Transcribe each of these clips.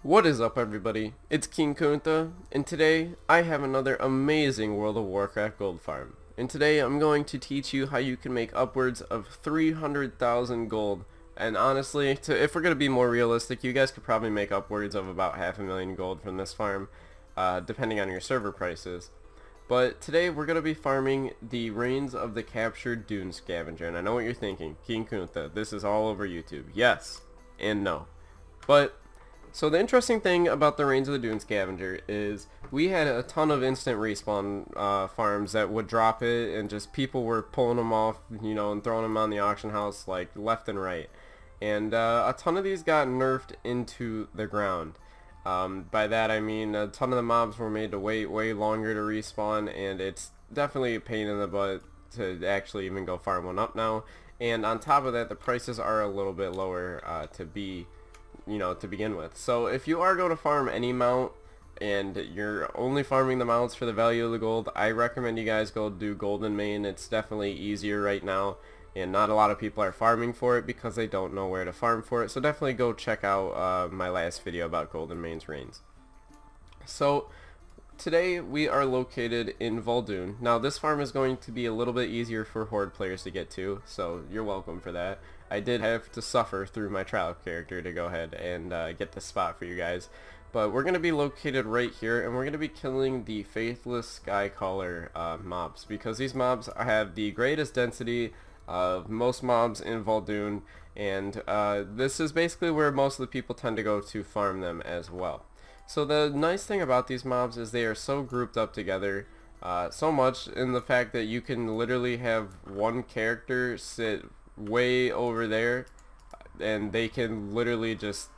What is up, everybody? It's King Kunta, and today I have another amazing World of Warcraft gold farm. And today I'm going to teach you how you can make upwards of 300,000 gold. And honestly, if we're going to be more realistic, you guys could probably make upwards of about 500,000 gold from this farm, depending on your server prices. But today we're going to be farming the Reigns of the Captured Dune Scavenger. And I know what you're thinking, King Kunta, this is all over YouTube. Yes, and no. So the interesting thing about the Reigns of the Dune Scavenger is we had a ton of instant respawn farms that would drop it, and just people were pulling them off, you know, and throwing them on the auction house like left and right. And a ton of these got nerfed into the ground. By that I mean a ton of the mobs were made to wait way longer to respawn, and it's definitely a pain in the butt to actually even go farm one up now. And on top of that, the prices are a little bit lower to begin with. So if you are going to farm any mount and you're only farming the mounts for the value of the gold, I recommend you guys go do Golden Mane. It's definitely easier right now, and not a lot of people are farming for it because they don't know where to farm for it. So definitely go check out my last video about Golden Mane's Reigns. So today we are located in Vol'dun. Now this farm is going to be a little bit easier for Horde players to get to, so you're welcome for that. I did have to suffer through my trial character to go ahead and get this spot for you guys. But we're going to be located right here, and we're going to be killing the Faithless Skycaller mobs, because these mobs have the greatest density of most mobs in Vol'dun, and this is basically where most of the people tend to go to farm them as well. So the nice thing about these mobs is they are so grouped up together, so much in the fact that you can literally have one character sit way over there, and they can literally just,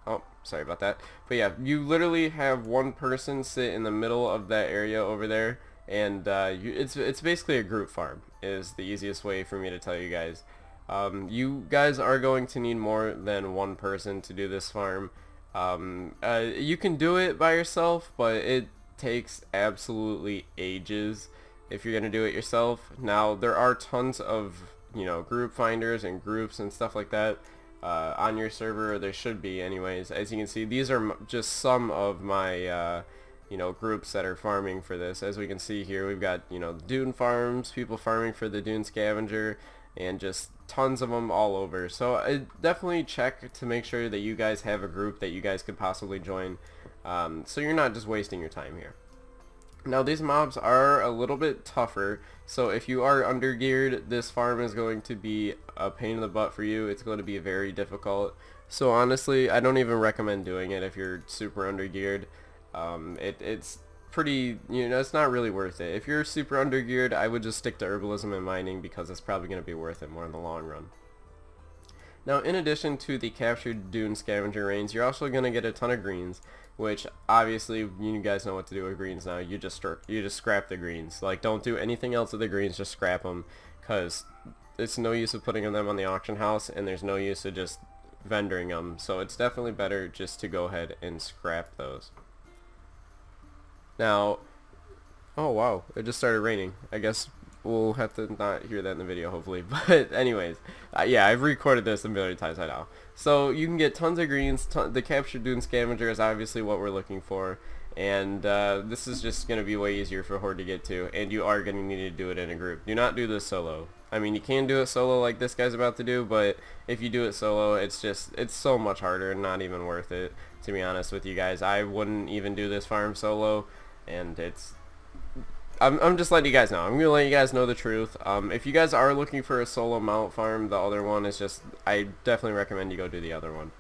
oh, sorry about that, but yeah, you literally have one person sit in the middle of that area over there, and it's basically a group farm is the easiest way for me to tell you guys. You guys are going to need more than one person to do this farm. You can do it by yourself, but it takes absolutely ages if you're gonna do it yourself. Now there are tons of group finders and groups and stuff like that on your server, or there should be anyways. As you can see, these are just some of my groups that are farming for this. As we can see here, we've got Dune farms, people farming for the Dune Scavenger, and just tons of them all over. So definitely check to make sure that you guys have a group that you guys could possibly join, so you're not just wasting your time here. Now these mobs are a little bit tougher, so if you are undergeared, this farm is going to be a pain in the butt for you. It's going to be very difficult. So honestly, I don't even recommend doing it if you're super undergeared. It's pretty, it's not really worth it. If you're super undergeared, I would just stick to herbalism and mining, because it's probably going to be worth it more in the long run. Now, in addition to the Captured Dune Scavenger Reigns, you're also going to get a ton of greens, which obviously you guys know what to do with greens now. You just scrap the greens. Like, don't do anything else with the greens, just scrap them, because it's no use of putting them on the auction house, and there's no use of just vendoring them. So it's definitely better just to go ahead and scrap those. Now, oh wow, it just started raining. I guess we'll have to not hear that in the video, hopefully. But anyways, yeah, I've recorded this a million times by now. So you can get tons of greens. The Captured Dune Scavenger is obviously what we're looking for, and this is just going to be way easier for Horde to get to, and you are going to need to do it in a group. Do not do this solo. I mean, you can do it solo like this guy's about to do, but if you do it solo, it's so much harder and not even worth it, to be honest with you guys. I wouldn't even do this farm solo, and I'm just letting you guys know. I'm going to let you guys know the truth. If you guys are looking for a solo mount farm, the other one is just, I definitely recommend you go do the other one.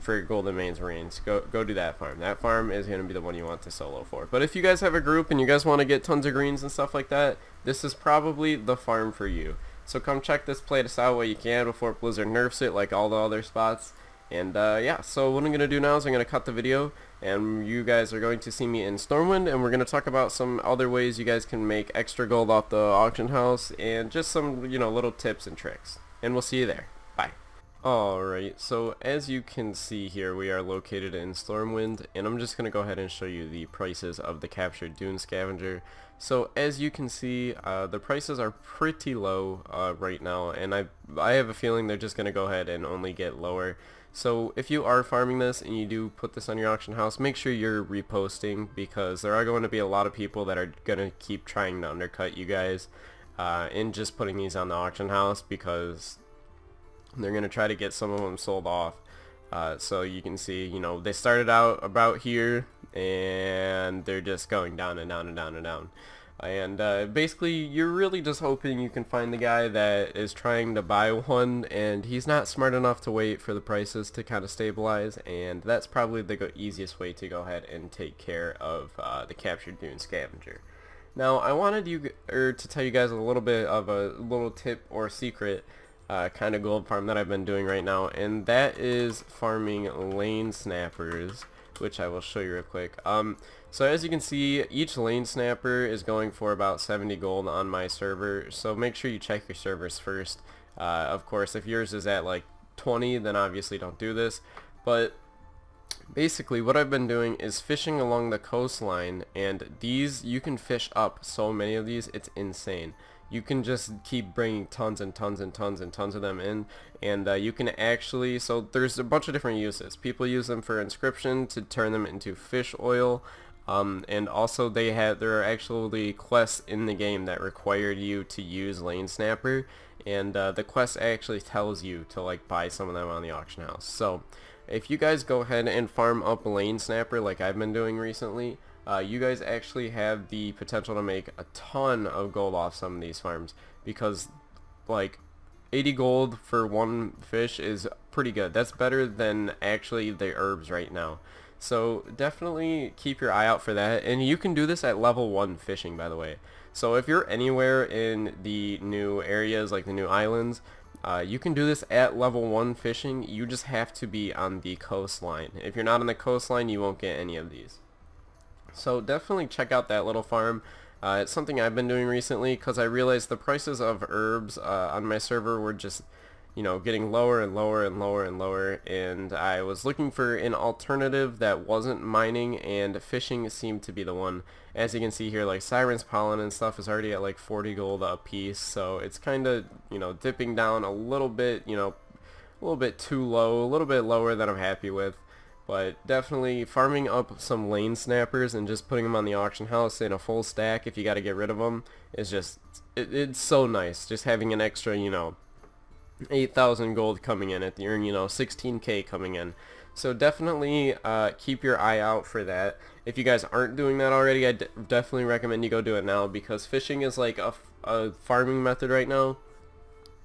For Golden Mane's Reigns, go do that farm. That farm is going to be the one you want to solo for. But if you guys have a group and you guys want to get tons of greens and stuff like that, this is probably the farm for you. So come check this place out while you can before Blizzard nerfs it like all the other spots. And yeah, so what I'm going to do now is I'm going to cut the video, and you guys are going to see me in Stormwind, and we're going to talk about some other ways you guys can make extra gold off the auction house, and just some, little tips and tricks. And we'll see you there. Bye. Alright, so as you can see here, we are located in Stormwind, and I'm just going to go ahead and show you the prices of the Captured Dune Scavenger. So as you can see, the prices are pretty low right now, and I have a feeling they're just going to go ahead and only get lower. So if you are farming this and you do put this on your auction house, make sure you're reposting, because there are going to be a lot of people that are going to keep trying to undercut you guys in just putting these on the auction house, because they're going to try to get some of them sold off. So you can see, you know, they started out about here and they're just going down and down and down and down. And basically you're really just hoping you can find the guy that is trying to buy one and he's not smart enough to wait for the prices to kind of stabilize, and that's probably the easiest way to go ahead and take care of the captured dune scavenger. Now I wanted to tell you guys a little bit of a little tip or secret kind of gold farm that I've been doing right now, and that is farming lane snappers, which I will show you real quick. So as you can see, each lane snapper is going for about 70 gold on my server, so make sure you check your servers first. Of course, if yours is at like 20, then obviously don't do this, but basically what I've been doing is fishing along the coastline, and these, you can fish up so many of these, it's insane. You can just keep bringing tons and tons and tons and tons of them in, and you can actually, so there's a bunch of different uses. People use them for inscription to turn them into fish oil, and also there are actually quests in the game that require you to use lane snapper, and the quest actually tells you to like buy some of them on the auction house. So if you guys go ahead and farm up lane snapper like I've been doing recently, you guys actually have the potential to make a ton of gold off some of these farms, because like 80 gold for one fish is pretty good. That's better than actually the herbs right now. So definitely keep your eye out for that, and you can do this at level 1 fishing, by the way. So if you're anywhere in the new areas, like the new islands, you can do this at level 1 fishing. You just have to be on the coastline. If you're not on the coastline, you won't get any of these. So definitely check out that little farm. It's something I've been doing recently because I realized the prices of herbs on my server were just, you know, getting lower and lower and lower and lower, and I was looking for an alternative that wasn't mining, and fishing seemed to be the one. As you can see here, like Siren's Pollen and stuff is already at like 40 gold a piece, so it's kind of, you know, dipping down a little bit, you know, a little bit too low, a little bit lower than I'm happy with. But definitely farming up some lane snappers and just putting them on the auction house in a full stack if you got to get rid of them is just, it's so nice. Just having an extra, you know, 8,000 gold coming in at the earn, you know, 16k coming in. So definitely keep your eye out for that. If you guys aren't doing that already, I definitely recommend you go do it now, because fishing is like a farming method right now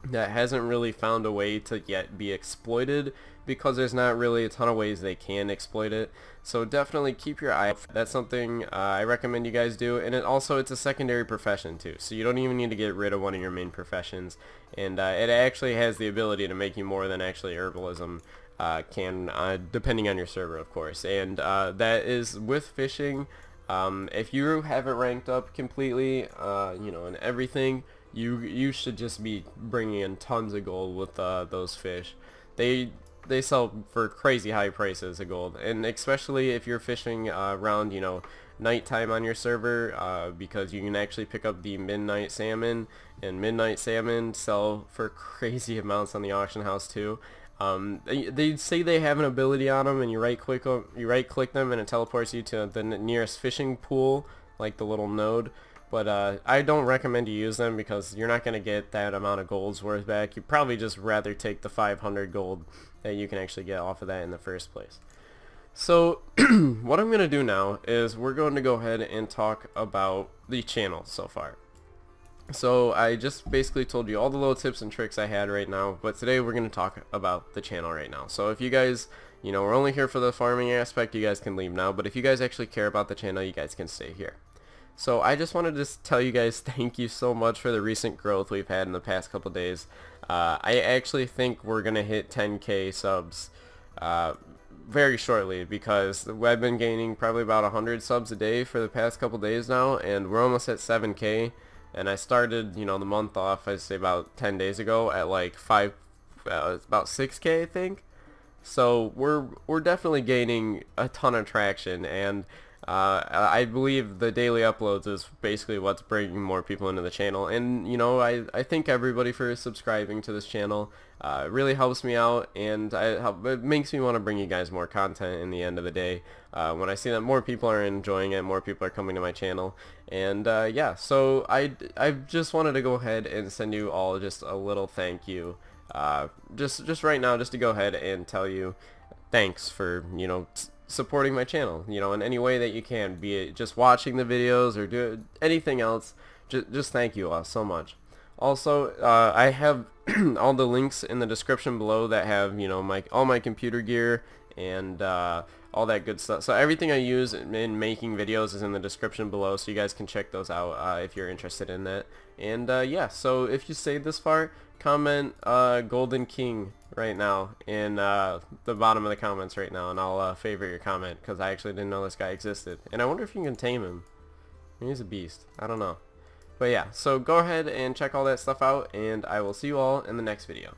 that hasn't really found a way to yet be exploited, because there's not really a ton of ways they can exploit it. So definitely keep your eye out. That's something I recommend you guys do, and it's a secondary profession too, so you don't even need to get rid of one of your main professions, and it actually has the ability to make you more than actually herbalism can, depending on your server, of course. And that is with fishing. If you have it ranked up completely, you know, and everything, you should just be bringing in tons of gold with those fish. They sell for crazy high prices of gold, and especially if you're fishing around, you know, nighttime on your server, because you can actually pick up the midnight salmon, and midnight salmon sell for crazy amounts on the auction house too. They say they have an ability on them, and you right click them and it teleports you to the nearest fishing pool, like the little node. But I don't recommend you use them, because you're not going to get that amount of gold's worth back. You'd probably just rather take the 500 gold that you can actually get off of that in the first place. So what I'm going to do now is we're going to go ahead and talk about the channel so far. So I just basically told you all the little tips and tricks I had right now, but today we're going to talk about the channel right now. So if you guys, you know, we're only here for the farming aspect, you guys can leave now, but if you guys actually care about the channel, you guys can stay here. So I just wanted to tell you guys thank you so much for the recent growth we've had in the past couple days. I actually think we're going to hit 10k subs very shortly, because I've been gaining probably about 100 subs a day for the past couple days now, and we're almost at 7k. And I started, you know, the month off, I'd say about 10 days ago at like about 6k I think. So we're definitely gaining a ton of traction, and I believe the daily uploads is basically what's bringing more people into the channel. And you know, I thank everybody for subscribing to this channel. It really helps me out, and it makes me want to bring you guys more content in the end of the day. When I see that more people are enjoying it, more people are coming to my channel, and yeah, so I just wanted to go ahead and send you all just a little thank you, just right now, just to go ahead and tell you thanks for, you know, supporting my channel, you know, in any way that you can, be it just watching the videos or do anything else. Just thank you all so much. Also, I have all the links in the description below that have, you know, all my computer gear and all that good stuff. So everything I use in making videos is in the description below, so you guys can check those out if you're interested in that. And yeah, so if you stayed this far, comment Golden King right now in the bottom of the comments right now, and I'll favorite your comment, because I actually didn't know this guy existed. And I wonder if you can tame him. He's a beast. I don't know. But yeah, so go ahead and check all that stuff out, and I will see you all in the next video.